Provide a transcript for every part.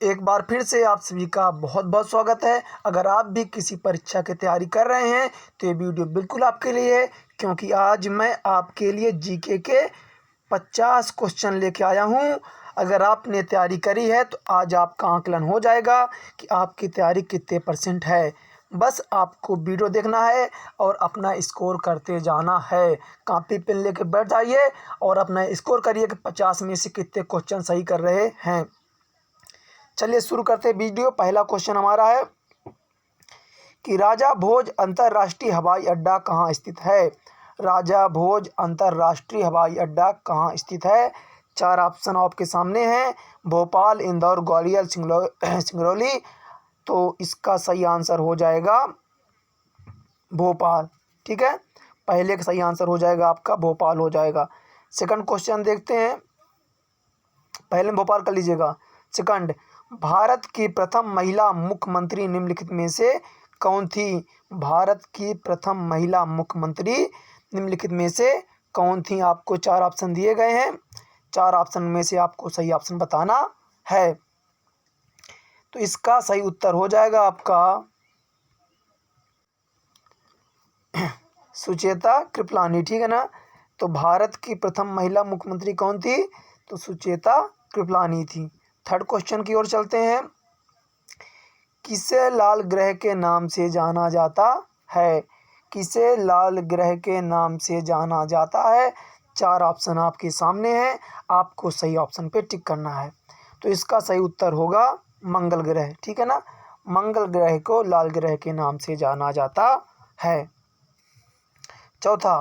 एक बार फिर से आप सभी का बहुत बहुत स्वागत है। अगर आप भी किसी परीक्षा की तैयारी कर रहे हैं तो ये वीडियो बिल्कुल आपके लिए है, क्योंकि आज मैं आपके लिए जीके के 50 क्वेश्चन लेके आया हूं। अगर आपने तैयारी करी है तो आज आपका आकलन हो जाएगा कि आपकी तैयारी कितने % है। बस आपको वीडियो देखना है और अपना स्कोर करते जाना है। कॉपी पेन लेके बैठ जाइए और अपना स्कोर करिए कि 50 में से कितने क्वेश्चन सही कर रहे हैं। चलिए शुरू करते हैं वीडियो। पहला क्वेश्चन हमारा है कि राजा भोज अंतर्राष्ट्रीय हवाई अड्डा कहाँ स्थित है। राजा भोज अंतर्राष्ट्रीय हवाई अड्डा कहाँ स्थित है। 4 ऑप्शन आपके सामने हैं, भोपाल, इंदौर, ग्वालियर, सिंगरौली। तो इसका सही आंसर हो जाएगा भोपाल। ठीक है, पहले का सही आंसर हो जाएगा आपका भोपाल हो जाएगा। सेकंड क्वेश्चन देखते हैं, पहले भोपाल कर लीजिएगा। सेकंड, भारत की प्रथम महिला मुख्यमंत्री निम्नलिखित में से कौन थी। भारत की प्रथम महिला मुख्यमंत्री निम्नलिखित में से कौन थी। आपको 4 ऑप्शन दिए गए हैं, 4 ऑप्शन में से आपको सही ऑप्शन बताना है। तो इसका सही उत्तर हो जाएगा आपका सुचेता कृपलानी। ठीक है ना। तो भारत की प्रथम महिला मुख्यमंत्री कौन थी, तो सुचेता कृपलानी थी। थर्ड क्वेश्चन की ओर चलते हैं, किसे लाल ग्रह के नाम से जाना जाता है। किसे लाल ग्रह के नाम से जाना जाता है। 4 ऑप्शन आपके सामने हैं, आपको सही ऑप्शन पे टिक करना है। तो इसका सही उत्तर होगा मंगल ग्रह। ठीक है ना, मंगल ग्रह को लाल ग्रह के नाम से जाना जाता है। चौथा,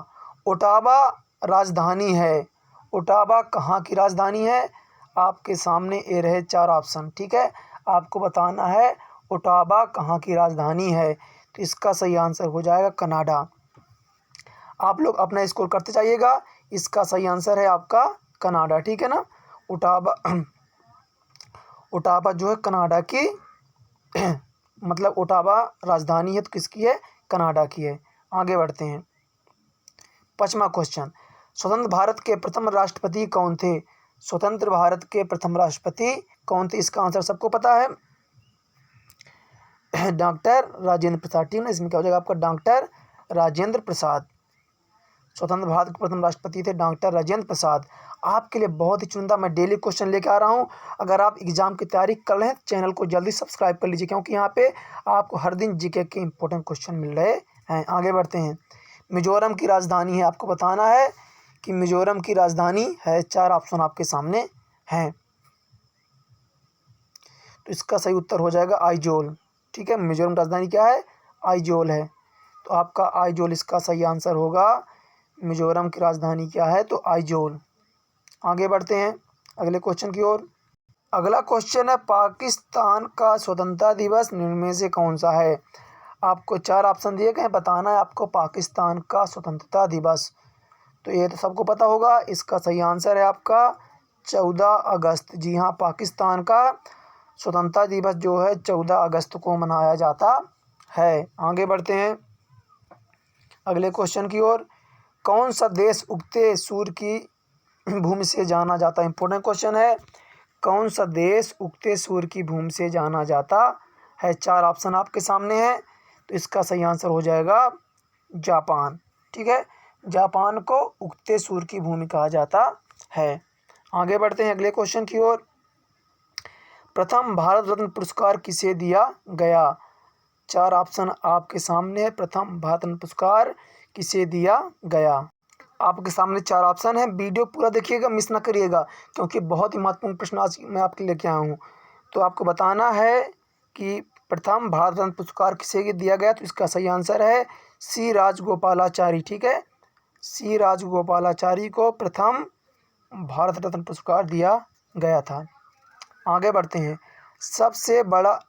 ओटावा राजधानी है। ओटावा कहाँ की राजधानी है। आपके सामने ये रहे 4 ऑप्शन। ठीक है, आपको बताना है ओटावा कहाँ की राजधानी है। तो इसका सही आंसर हो जाएगा कनाडा। आप लोग अपना स्कोर करते जाइएगा। इसका सही आंसर है आपका कनाडा। ठीक है ना, ओटावा ओटावा जो है कनाडा की मतलब ओटावा राजधानी है तो किसकी है, कनाडा की है। आगे बढ़ते हैं। 5वां क्वेश्चन, स्वतंत्र भारत के प्रथम राष्ट्रपति कौन थे। स्वतंत्र भारत के प्रथम राष्ट्रपति कौन थे। इसका आंसर सबको पता है, डॉक्टर राजेंद्र प्रसाद। ठीक है ना, इसमें क्या हो जाएगा आपका डॉक्टर राजेंद्र प्रसाद। स्वतंत्र भारत के प्रथम राष्ट्रपति थे डॉक्टर राजेंद्र प्रसाद। आपके लिए बहुत ही चुनिंदा मैं डेली क्वेश्चन लेके आ रहा हूं। अगर आप एग्जाम की तैयारी कर रहे हैं चैनल को जल्दी सब्सक्राइब कर लीजिए, क्योंकि यहाँ पे आपको हर दिन जीके के इंपॉर्टेंट क्वेश्चन मिल रहे हैं। आगे बढ़ते हैं। मिजोरम की राजधानी है, आपको बताना है कि मिजोरम की राजधानी है। 4 ऑप्शन आपके सामने हैं, तो इसका सही उत्तर हो जाएगा आइजोल। ठीक है, मिजोरम राजधानी क्या है, आइजोल है। तो आपका आइजोल इसका सही आंसर होगा। मिजोरम की राजधानी क्या है, तो आइजोल। आगे बढ़ते हैं अगले क्वेश्चन की ओर। अगला क्वेश्चन है, पाकिस्तान का स्वतंत्रता दिवस निम्न में से कौन सा है। आपको 4 ऑप्शन दिए गए हैं, बताना है आपको पाकिस्तान का स्वतंत्रता दिवस। तो ये तो सबको पता होगा, इसका सही आंसर है आपका 14 अगस्त। जी हाँ, पाकिस्तान का स्वतंत्रता दिवस जो है 14 अगस्त को मनाया जाता है। आगे बढ़ते हैं अगले क्वेश्चन की ओर। कौन सा देश उगते सूर्य की भूमि से जाना जाता है। इंपॉर्टेंट क्वेश्चन है, कौन सा देश उगते सूर्य की भूमि से जाना जाता है। 4 ऑप्शन आपके सामने हैं, तो इसका सही आंसर हो जाएगा जापान। ठीक है, जापान को उगते सूर्य की भूमि कहा जाता है। आगे बढ़ते हैं अगले क्वेश्चन की ओर। प्रथम भारत रत्न पुरस्कार किसे दिया गया। 4 ऑप्शन आपके सामने है, प्रथम भारत रत्न पुरस्कार किसे दिया गया। आपके सामने 4 ऑप्शन है, वीडियो पूरा देखिएगा, मिस ना करिएगा, क्योंकि बहुत ही महत्वपूर्ण प्रश्न आज मैं आपके लेके आया हूँ। तो आपको बताना है कि प्रथम भारत रत्न पुरस्कार किसे दिया गया। तो इसका सही आंसर है सी राजगोपालाचारी। ठीक है, सी राजगोपालाचारी को प्रथम भारत रत्न पुरस्कार दिया गया था। आगे बढ़ते हैं। सबसे बड़ा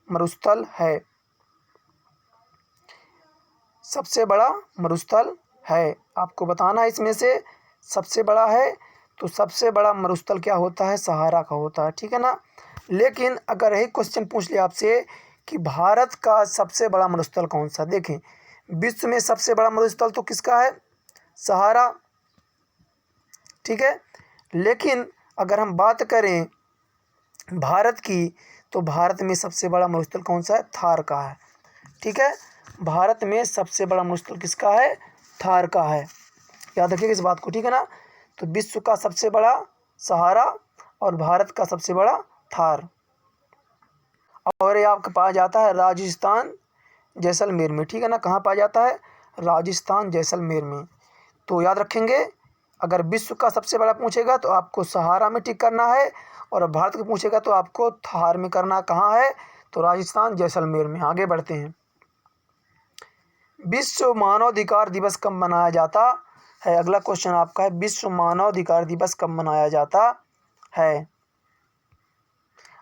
मरुस्थल है, सबसे बड़ा मरुस्थल है, आपको बताना है इसमें से सबसे बड़ा है। तो सबसे बड़ा मरुस्थल क्या होता है, सहारा का होता है। ठीक है ना, लेकिन अगर यही क्वेश्चन पूछ लिया आपसे कि भारत का सबसे बड़ा मरुस्थल कौन सा, देखें विश्व में सबसे बड़ा मरुस्थल तो किसका है, सहारा। ठीक है, लेकिन अगर हम बात करें भारत की, तो भारत में सबसे बड़ा मरुस्थल कौन सा है? थार का है। ठीक है, भारत में सबसे बड़ा मरुस्थल किसका है? थार का है। याद रखिएगा इस बात को, ठीक है ना। तो विश्व का सबसे बड़ा सहारा और भारत का सबसे बड़ा थार। और ये आपका पाया जाता है राजस्थान जैसलमेर में, ठीक है ना। कहाँ पाया जाता है? राजस्थान जैसलमेर में। तो याद रखेंगे, अगर विश्व का सबसे बड़ा पूछेगा तो आपको सहारा में टिक करना है, और भारत का पूछेगा तो आपको थार में करना। कहाँ है? तो राजस्थान जैसलमेर में। आगे बढ़ते हैं। विश्व मानवाधिकार दिवस कब मनाया जाता है? अगला क्वेश्चन आपका है, विश्व मानवाधिकार दिवस कब मनाया जाता है?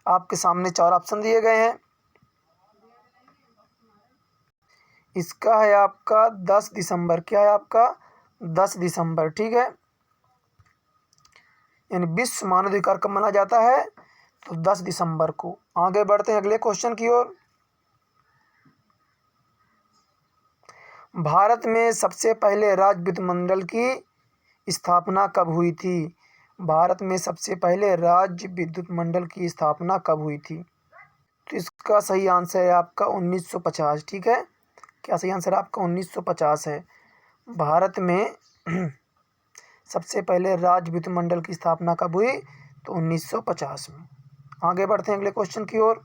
आपके सामने 4 ऑप्शन दिए गए हैं। इसका है आपका 10 दिसंबर। क्या है आपका? 10 दिसंबर, ठीक है। यानी विश्व मानवाधिकार कब मनाया जाता है? तो 10 दिसंबर को। आगे बढ़ते हैं अगले क्वेश्चन की ओर। भारत में सबसे पहले राज्य विद्युत मंडल की स्थापना कब हुई थी? भारत में सबसे पहले राज्य विद्युत मंडल की स्थापना कब हुई थी? तो इसका सही आंसर है आपका 1950। ठीक है, क्या सही आंसर आपका 1950 है। भारत में सबसे पहले राज्य विद्युत मंडल की स्थापना कब हुई? तो 1950 में। आगे बढ़ते हैं अगले क्वेश्चन की ओर।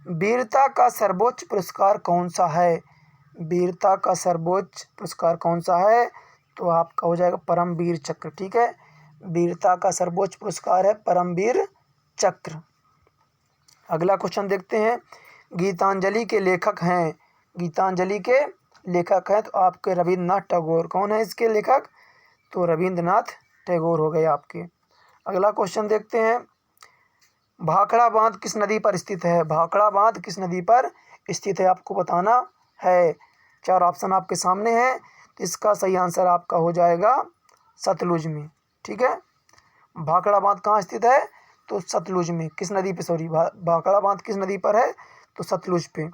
वीरता का सर्वोच्च पुरस्कार कौन सा है? वीरता का सर्वोच्च पुरस्कार कौन सा है? तो आपका हो जाएगा परमवीर चक्र। ठीक है, वीरता का सर्वोच्च पुरस्कार है परमवीर चक्र। अगला क्वेश्चन देखते हैं। गीतांजलि के लेखक हैं, गीतांजलि के लेखक हैं तो आपके रविन्द्रनाथ टैगोर। कौन है इसके लेखक? तो रविन्द्रनाथ टैगोर हो गए आपके। अगला क्वेश्चन देखते हैं। भाखड़ा बांध किस नदी पर स्थित है? भाखड़ा बांध किस नदी पर स्थित है आपको बताना है। 4 ऑप्शन आपके सामने हैं, तो इसका सही आंसर आपका हो जाएगा सतलुज में। ठीक है, भाखड़ा बांध कहाँ स्थित है? तो सतलुज में। किस नदी पे? सॉरी, भाखड़ा बांध किस नदी पर है? तो सतलुज पे।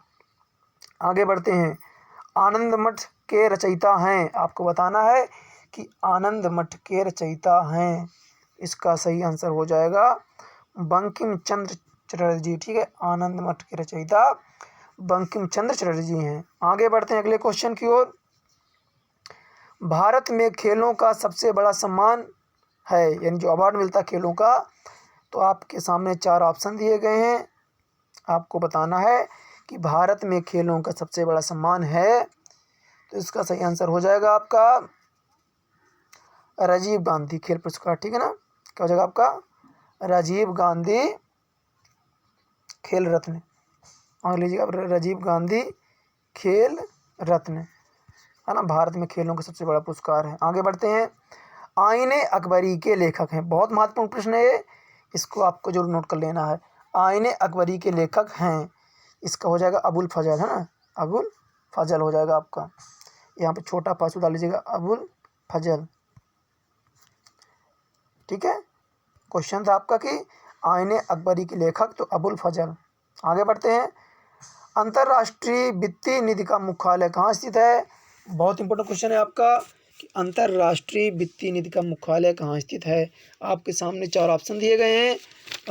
आगे बढ़ते हैं। आनंद मठ के रचयिता हैं, आपको बताना है कि आनंद मठ के रचयिता हैं। इसका सही आंसर हो जाएगा बंकिम चंद्र चटर्जी। ठीक है, आनंद मठ के रचयिता बंकिम चंद्र चटर्जी हैं। आगे बढ़ते हैं अगले क्वेश्चन की ओर। भारत में खेलों का सबसे बड़ा सम्मान है, यानी जो अवार्ड मिलता है खेलों का, तो आपके सामने 4 ऑप्शन दिए गए हैं। आपको बताना है कि भारत में खेलों का सबसे बड़ा सम्मान है, तो इसका सही आंसर हो जाएगा आपका राजीव गांधी खेल पुरस्कार। ठीक है ना, क्या हो जाएगा आपका? राजीव गांधी खेल रत्न। आगे लीजिएगा, राजीव गांधी खेल रत्न है ना, भारत में खेलों का सबसे बड़ा पुरस्कार है। आगे बढ़ते हैं। आईने अकबरी के लेखक हैं, बहुत महत्वपूर्ण प्रश्न है ये, इसको आपको जरूर नोट कर लेना है। आईने अकबरी के लेखक हैं, इसका हो जाएगा अबुल फजल, है ना, अबुल फजल हो जाएगा आपका। यहाँ पे छोटा पासू डाल लीजिएगा, अबुल फजल। ठीक है, क्वेश्चन था आपका कि आईने अकबरी के लेखक, तो अबुल फजल। आगे बढ़ते हैं। अंतर्राष्ट्रीय वित्तीय निधि का मुख्यालय कहाँ स्थित है? बहुत इंपॉर्टेंट क्वेश्चन है आपका कि अंतर्राष्ट्रीय वित्तीय निधि का मुख्यालय कहाँ स्थित है। आपके सामने 4 ऑप्शन दिए गए हैं,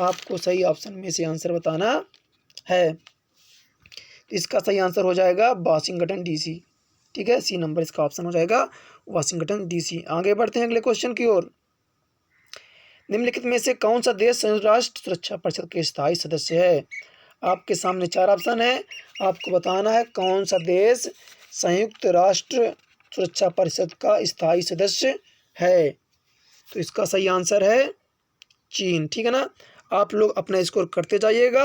आपको सही ऑप्शन में से आंसर बताना है। इसका सही आंसर हो जाएगा वाशिंगटन डीसी। ठीक है, सी नंबर इसका ऑप्शन हो जाएगा वाशिंगटन डीसी। आगे बढ़ते हैं अगले क्वेश्चन की ओर। निम्नलिखित में से कौन सा देश संयुक्त राष्ट्र सुरक्षा परिषद के स्थायी सदस्य है? आपके सामने 4 ऑप्शन है, आपको बताना है कौन सा देश संयुक्त राष्ट्र सुरक्षा परिषद का स्थायी सदस्य है। तो इसका सही आंसर है चीन। ठीक है ना, आप लोग अपना स्कोर करते जाइएगा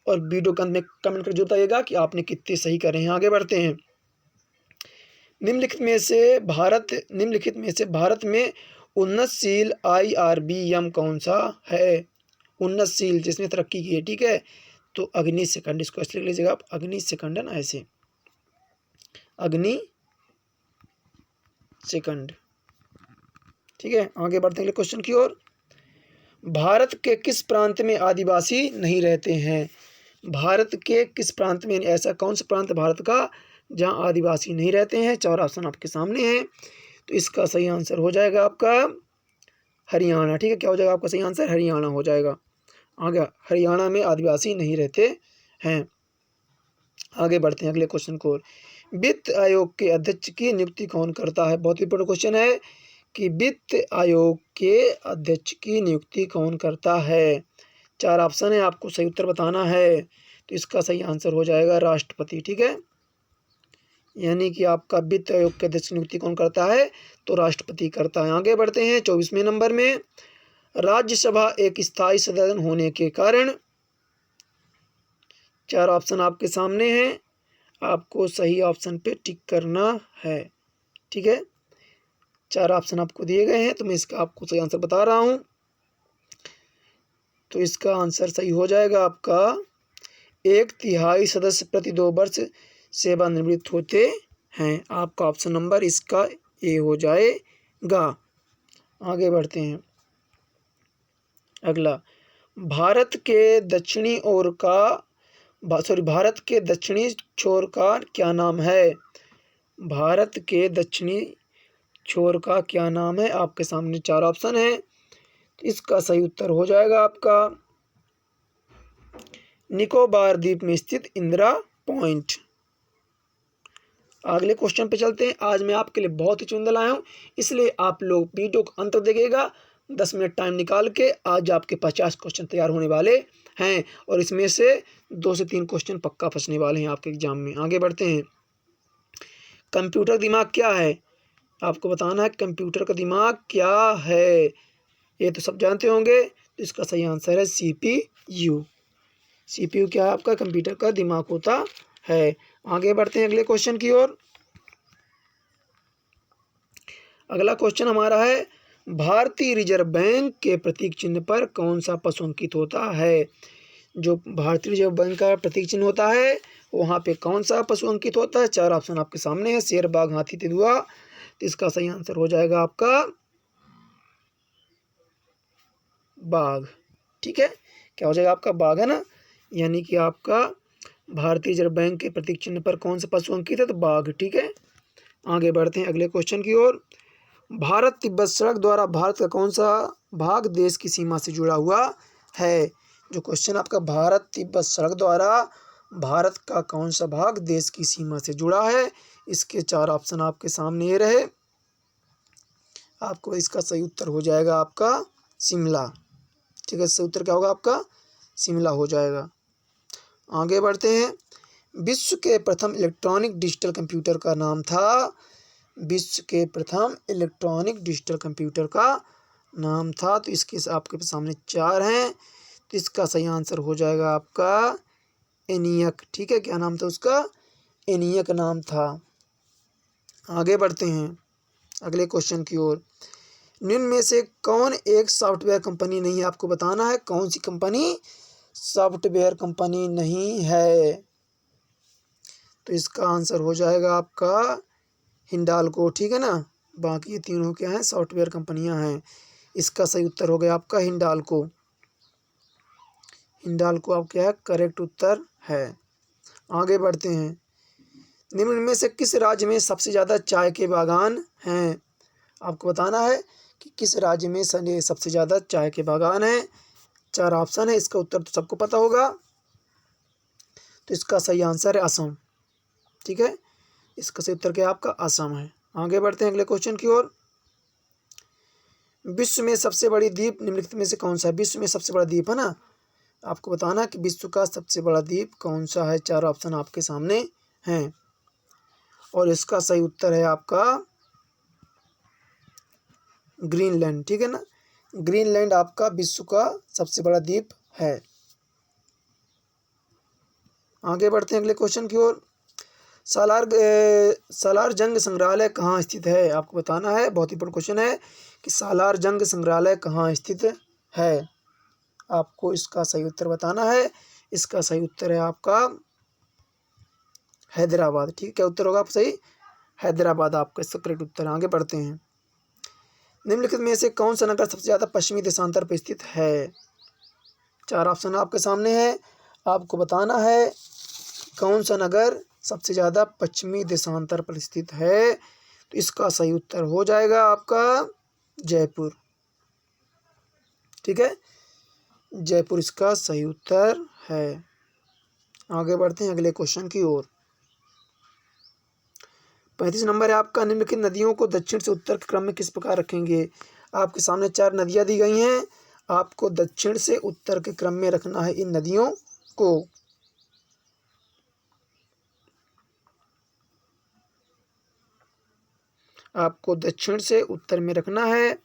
और वीडियो के अंत में कमेंट कर बताइएगा कि आपने कितने सही करे हैं। आगे बढ़ते हैं। निम्नलिखित में से भारत में उन्नतशील IRBM कौन सा है? उन्नतशील जिसने तरक्की की है। ठीक है, तो अग्नि सेकंड, इसको ऐसे लिख लीजिएगा आप, अग्नि सेकंड है ना, ऐसे अग्नि सेकंड। ठीक है, आगे बढ़ते हैं क्वेश्चन की ओर। भारत के किस प्रांत में आदिवासी नहीं रहते हैं? भारत के किस प्रांत में, ऐसा कौन सा प्रांत भारत का जहां आदिवासी नहीं रहते हैं? 4 ऑप्शन आपके सामने हैं, तो इसका सही आंसर हो जाएगा आपका हरियाणा। ठीक है, क्या हो जाएगा आपका सही आंसर? हरियाणा हो जाएगा। आगे हरियाणा में आदिवासी नहीं रहते हैं। आगे बढ़ते हैं अगले क्वेश्चन को। वित्त आयोग के अध्यक्ष की नियुक्ति कौन करता है? बहुत इंपॉर्टेंट क्वेश्चन है कि वित्त आयोग के अध्यक्ष की नियुक्ति कौन करता है? 4 ऑप्शन है, आपको सही उत्तर बताना है। तो इसका सही आंसर हो जाएगा राष्ट्रपति। ठीक है, यानी कि आपका वित्त आयोग के अध्यक्ष की नियुक्ति कौन करता है? तो राष्ट्रपति करता है। आगे बढ़ते हैं 24वें नंबर में। राज्यसभा एक स्थायी सदन होने के कारण, 4 ऑप्शन आपके सामने हैं, आपको सही ऑप्शन पे टिक करना है। ठीक है, 4 ऑप्शन आपको दिए गए हैं, तो मैं इसका आपको सही आंसर बता रहा हूं। तो इसका आंसर सही हो जाएगा आपका 1/3 सदस्य प्रति 2 वर्ष सेवानिवृत्त होते हैं। आपका ऑप्शन नंबर इसका ए हो जाएगा। आगे बढ़ते हैं अगला। भारत के दक्षिणी छोर का क्या नाम है? भारत के दक्षिणी छोर का क्या नाम है? आपके सामने 4 ऑप्शन है, तो इसका सही उत्तर हो जाएगा आपका निकोबार द्वीप में स्थित इंदिरा पॉइंट। अगले क्वेश्चन पे चलते हैं। आज मैं आपके लिए बहुत ही चुनिंदा लाया हूँ, इसलिए आप लोग वीडियो को अंत तक देखिएगा। 10 मिनट टाइम निकाल के आज आपके 50 क्वेश्चन तैयार होने वाले हैं, और इसमें से 2 से 3 क्वेश्चन पक्का फंसने वाले हैं आपके एग्जाम में। आगे बढ़ते हैं। कंप्यूटर दिमाग क्या है? आपको बताना है कंप्यूटर का दिमाग क्या है। ये तो सब जानते होंगे, तो इसका सही आंसर है CPU। CPU क्या है? आपका कंप्यूटर का दिमाग होता है। आगे बढ़ते हैं अगले क्वेश्चन की ओर। अगला क्वेश्चन हमारा है, भारतीय रिजर्व बैंक के प्रतीक चिन्ह पर कौन सा पशु अंकित होता है? जो भारतीय रिजर्व बैंक का प्रतीक चिन्ह होता है, वहाँ पे कौन सा पशु अंकित होता है? 4 ऑप्शन आपके सामने है, शेर, बाघ, हाथी, तेंदुआ। तो इसका सही आंसर हो जाएगा आपका बाघ। ठीक है, क्या हो जाएगा आपका? बाघ है ना, यानी कि आपका भारतीय रिजर्व बैंक के प्रतीक चिन्ह पर कौन सा पशु अंकित है? तो बाघ। ठीक है, आगे बढ़ते हैं अगले क्वेश्चन की ओर। भारत तिब्बत सड़क द्वारा भारत का कौन सा भाग देश की सीमा से जुड़ा हुआ है? जो क्वेश्चन आपका भारत तिब्बत सड़क द्वारा भारत का कौन सा भाग देश की सीमा से जुड़ा है, इसके 4 ऑप्शन आपके सामने ये रहे। आपको इसका सही उत्तर हो जाएगा आपका शिमला। ठीक है, सही उत्तर क्या होगा आपका? शिमला हो जाएगा। आगे बढ़ते हैं। विश्व के प्रथम इलेक्ट्रॉनिक डिजिटल कंप्यूटर का नाम था? विश्व के प्रथम इलेक्ट्रॉनिक डिजिटल कंप्यूटर का नाम था, तो इसके आपके सामने 4 हैं, तो इसका सही आंसर हो जाएगा आपका एनियक। ठीक है, क्या नाम था उसका? एनियक नाम था। आगे बढ़ते हैं अगले क्वेश्चन की ओर। निम्न में से कौन एक सॉफ्टवेयर कंपनी नहीं है? आपको बताना है कौन सी कंपनी सॉफ्टवेयर कंपनी नहीं है। तो इसका आंसर हो जाएगा आपका हिंडाल्को। ठीक है ना, बाकी ये तीनों क्या हैं? सॉफ्टवेयर कंपनियां हैं। इसका सही उत्तर हो गया आपका हिंडाल्को। हिंडाल्को आप क्या है? करेक्ट उत्तर है। आगे बढ़ते हैं। निम्न में से किस राज्य में सबसे ज़्यादा चाय के बागान हैं? आपको बताना है कि किस राज्य में सबसे ज़्यादा चाय के बागान हैं। 4 ऑप्शन है, इसका उत्तर तो सबको पता होगा, तो इसका सही आंसर है असम। ठीक है, इसका सही उत्तर क्या आपका? असम है। आगे बढ़ते हैं अगले क्वेश्चन की ओर। विश्व में सबसे बड़ी द्वीप निम्नलिखित में से कौन सा है? विश्व में सबसे बड़ा द्वीप है ना, आपको बताना कि विश्व का सबसे बड़ा द्वीप कौन सा है। 4 ऑप्शन आपके सामने हैं, और इसका सही उत्तर है आपका ग्रीनलैंड। ठीक है ना, ग्रीनलैंड आपका विश्व का सबसे बड़ा द्वीप है। आगे बढ़ते हैं अगले क्वेश्चन की ओर। सालार जंग संग्रहालय कहाँ स्थित है? आपको बताना है, बहुत इंपॉर्टेंट क्वेश्चन है कि सालार जंग संग्रहालय कहाँ स्थित है। आपको इसका सही उत्तर बताना है। इसका सही उत्तर है आपका हैदराबाद। ठीक है, क्या उत्तर होगा आप सही? हैदराबाद आपका इसका करेक्ट उत्तर। आगे बढ़ते हैं। निम्नलिखित में से कौन सा नगर सबसे ज़्यादा पश्चिमी देशांतर पर स्थित है? 4 ऑप्शन आपके सामने है, आपको बताना है कौन सा नगर सबसे ज़्यादा पश्चिमी देशांतर पर स्थित है। तो इसका सही उत्तर हो जाएगा आपका जयपुर। ठीक है, जयपुर इसका सही उत्तर है। आगे बढ़ते हैं अगले क्वेश्चन की ओर। 35 नंबर है आपका, निम्नलिखित नदियों को दक्षिण से उत्तर के क्रम में किस प्रकार रखेंगे। आपके सामने 4 नदियां दी गई हैं, आपको दक्षिण से उत्तर के क्रम में रखना है इन नदियों को। आपको दक्षिण से उत्तर में रखना है।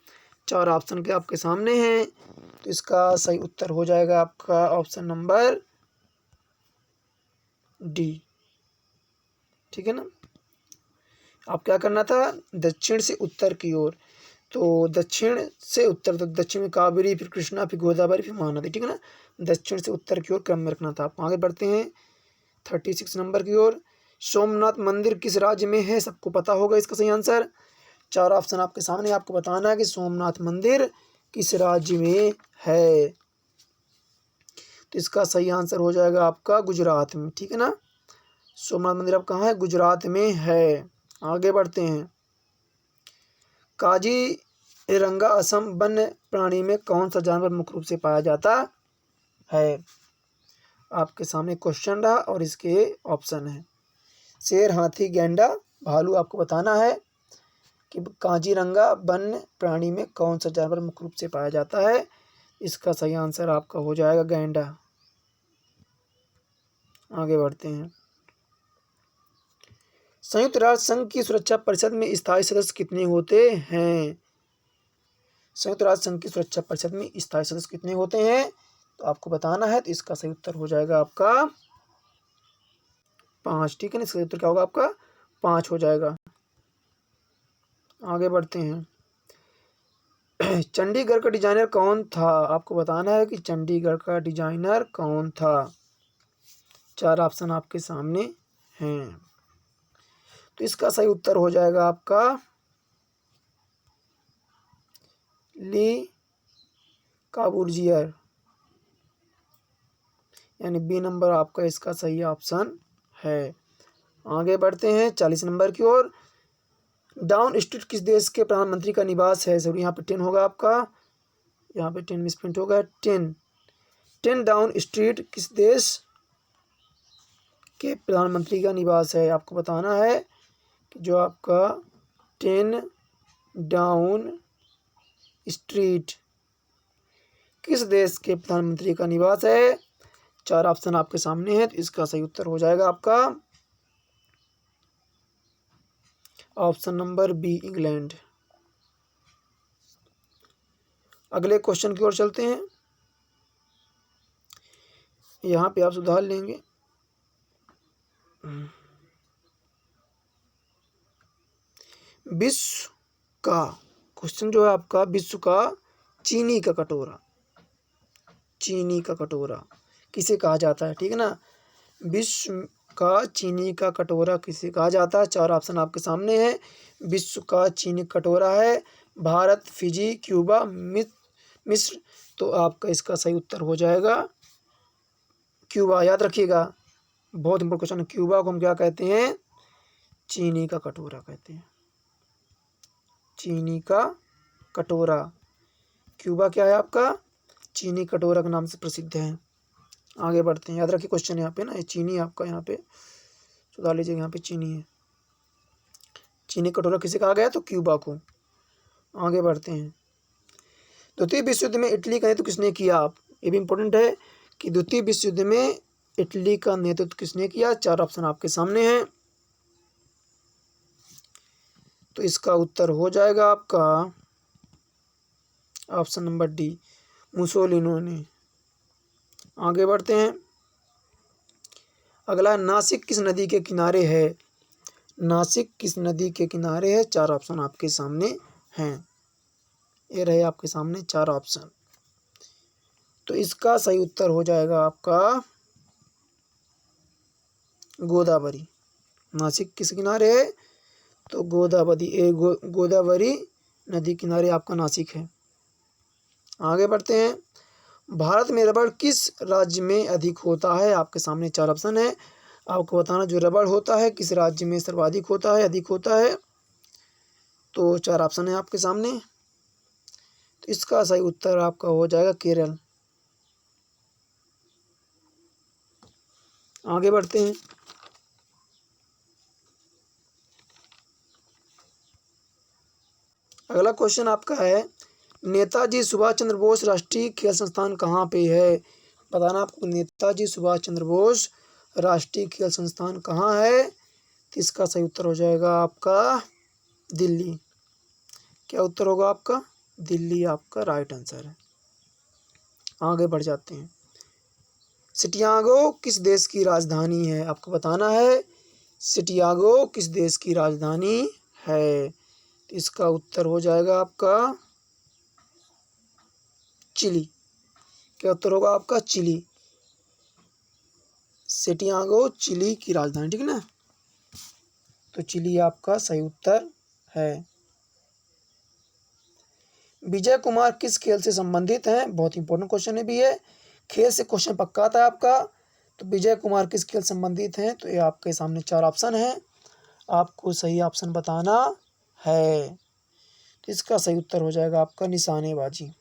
4 ऑप्शन के आपके सामने हैं, तो इसका सही उत्तर हो जाएगा आपका ऑप्शन नंबर डी। ठीक है ना। आप क्या करना था, दक्षिण से उत्तर की ओर, तो दक्षिण से उत्तर, तो दक्षिण में कावेरी, फिर कृष्णा, फिर गोदावरी, फिर महानदी। ठीक है ना। दक्षिण से उत्तर की ओर क्रम में रखना था। आप आगे बढ़ते हैं 36 नंबर की ओर। सोमनाथ मंदिर किस राज्य में है, सबको पता होगा इसका सही आंसर। 4 ऑप्शन आपके सामने, आपको बताना है कि सोमनाथ मंदिर किस राज्य में है। तो इसका सही आंसर हो जाएगा आपका गुजरात में। ठीक है ना। सोमनाथ मंदिर अब कहाँ है, गुजरात में है। आगे बढ़ते हैं। काजीरंगा असम वन्य प्राणी में कौन सा जानवर मुख्य रूप से पाया जाता है। आपके सामने क्वेश्चन रहा और इसके ऑप्शन है, शेर, हाथी, गैंडा, भालू। आपको बताना है कि काजीरंगा वन्य प्राणी में कौन सा जानवर मुख्य रूप से पाया जाता है। इसका सही आंसर आपका हो जाएगा गैंडा। आगे बढ़ते हैं। संयुक्त राष्ट्र संघ की सुरक्षा परिषद में स्थायी सदस्य कितने होते हैं। संयुक्त राष्ट्र संघ की सुरक्षा परिषद में स्थायी सदस्य कितने होते हैं, तो आपको बताना है। तो इसका सही उत्तर हो जाएगा आपका 5। ठीक है ना। इसका उत्तर क्या होगा आपका 5 हो जाएगा। आगे बढ़ते हैं। चंडीगढ़ का डिजाइनर कौन था, आपको बताना है कि चंडीगढ़ का डिजाइनर कौन था। 4 ऑप्शन आपके सामने हैं, तो इसका सही उत्तर हो जाएगा आपका ली काबूर्जियर, यानी बी नंबर आपका इसका सही ऑप्शन है। आगे बढ़ते हैं 40 नंबर की ओर। डाउन स्ट्रीट किस देश के प्रधानमंत्री का निवास है। सर यहाँ पे 10 होगा आपका, यहाँ पे 10 मिसप्रिंट होगा। 10 डाउन स्ट्रीट किस देश के प्रधानमंत्री का निवास है। आपको बताना है कि जो आपका 10 डाउन स्ट्रीट किस देश के प्रधानमंत्री का निवास है। 4 ऑप्शन आपके सामने हैं, तो इसका सही उत्तर हो जाएगा आपका ऑप्शन नंबर बी, इंग्लैंड। अगले क्वेश्चन की ओर चलते हैं। यहाँ पे आप सुधार लेंगे। विश्व का क्वेश्चन जो है आपका, विश्व का चीनी का कटोरा, चीनी का कटोरा किसे कहा जाता है। ठीक है ना। विश्व का चीनी का कटोरा किसे कहा जाता है। 4 ऑप्शन आपके सामने हैं। विश्व का चीनी कटोरा है भारत, फिजी, क्यूबा, मिस्र। तो आपका इसका सही उत्तर हो जाएगा क्यूबा। याद रखिएगा, बहुत इंपॉर्टेंट क्वेश्चन है। क्यूबा को हम क्या कहते हैं, चीनी का कटोरा कहते हैं। चीनी का कटोरा, क्यूबा क्या है आपका, चीनी कटोरा के नाम से प्रसिद्ध है। आगे बढ़ते हैं। याद रखिए क्वेश्चन यहाँ पे ना, ये चीनी आपका यहाँ पे सुधार लीजिएगा, यहाँ पे चीनी है। चीनी कटोरा किसे कहा गया, तो क्यूबा को। आगे बढ़ते हैं। द्वितीय विश्व युद्ध में इटली का नेतृत्व किसने किया। आप ये भी इम्पोर्टेंट है कि द्वितीय विश्व युद्ध में इटली का नेतृत्व किसने किया। 4 ऑप्शन आपके सामने हैं, तो इसका उत्तर हो जाएगा आपका ऑप्शन नंबर डी, मुसोलिनो ने। आगे बढ़ते हैं। अगला, नासिक किस नदी के किनारे है। नासिक किस नदी के किनारे है। 4 ऑप्शन आपके सामने हैं, ये रहे आपके सामने 4 ऑप्शन। तो इसका सही उत्तर हो जाएगा आपका गोदावरी। नासिक किस किनारे है, तो गोदावरी नदी किनारे आपका नासिक है। आगे बढ़ते हैं। भारत में रबड़ किस राज्य में अधिक होता है। आपके सामने 4 ऑप्शन है, आपको बताना जो रबड़ होता है किस राज्य में सर्वाधिक होता है, अधिक होता है। तो 4 ऑप्शन है आपके सामने, तो इसका सही उत्तर आपका हो जाएगा केरल। आगे बढ़ते हैं। अगला क्वेश्चन आपका है, नेताजी सुभाष चंद्र बोस राष्ट्रीय खेल संस्थान कहाँ पे है? बताना आपको नेताजी सुभाष चंद्र बोस राष्ट्रीय खेल संस्थान कहाँ है? तो इसका सही उत्तर हो जाएगा आपका दिल्ली। क्या उत्तर होगा आपका? दिल्ली आपका राइट आंसर है। आगे बढ़ जाते हैं। सिटियागो किस देश की राजधानी है? आपको बताना है सिटियागो किस देश की राजधानी है? तो इसका उत्तर हो जाएगा आपका चिली। क्या उत्तर होगा आपका? चिली। सिटियागो चिली की राजधानी, ठीक है ना? तो चिली आपका सही उत्तर है। विजय कुमार किस खेल से संबंधित हैं? बहुत इंपॉर्टेंट क्वेश्चन है भी है, खेल से क्वेश्चन पक्का आता है आपका। तो विजय कुमार किस खेल संबंधित हैं? तो ये आपके सामने 4 ऑप्शन हैं, आपको सही ऑप्शन बताना है। तो इसका सही उत्तर हो जाएगा आपका निशानेबाजी।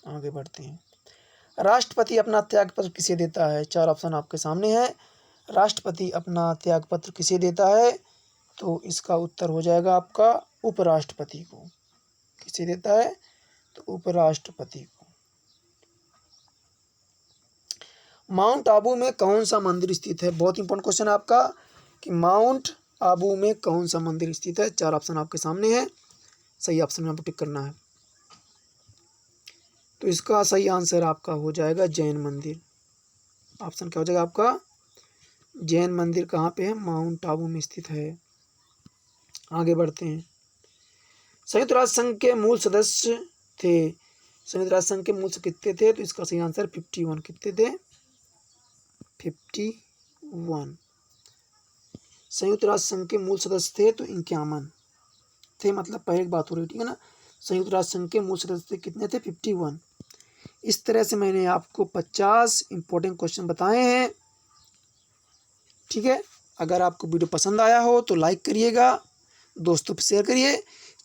आगे बढ़ते हैं। राष्ट्रपति अपना त्यागपत्र किसे देता है? 4 ऑप्शन आपके सामने है। राष्ट्रपति अपना त्यागपत्र किसे देता है? तो इसका उत्तर हो जाएगा आपका उपराष्ट्रपति को। किसे देता है? तो उपराष्ट्रपति को। माउंट आबू में कौन सा मंदिर स्थित है? बहुत इंपॉर्टेंट क्वेश्चन है आपका कि माउंट आबू में कौन सा मंदिर स्थित है? 4 ऑप्शन आपके सामने है, सही ऑप्शन में आपको टिक करना है। तो इसका सही आंसर आपका हो जाएगा जैन मंदिर। ऑप्शन क्या हो जाएगा आपका? जैन मंदिर कहाँ पे है? माउंट आबू में स्थित है। आगे बढ़ते हैं। संयुक्त राष्ट्र संघ के मूल सदस्य थे, संयुक्त राष्ट्र संघ के मूल सदस्य कितने थे? तो इसका सही आंसर 51। कितने थे? 51। संयुक्त राष्ट्र संघ के मूल सदस्य थे तो 51 थे, मतलब पहले की बात हो रही, ठीक है ना? संयुक्त राष्ट्र संघ के मूल सदस्य कितने थे? 51। इस तरह से मैंने आपको 50 इंपॉर्टेंट क्वेश्चन बताए हैं, ठीक है। अगर आपको वीडियो पसंद आया हो तो लाइक करिएगा, दोस्तों पर शेयर करिए,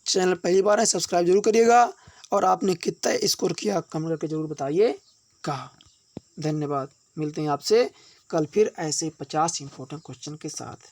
चैनल पहली बार है सब्सक्राइब जरूर करिएगा, और आपने कितना स्कोर किया कमेंट करके जरूर बताइएगा। धन्यवाद। मिलते हैं आपसे कल फिर ऐसे 50 इंपॉर्टेंट क्वेश्चन के साथ।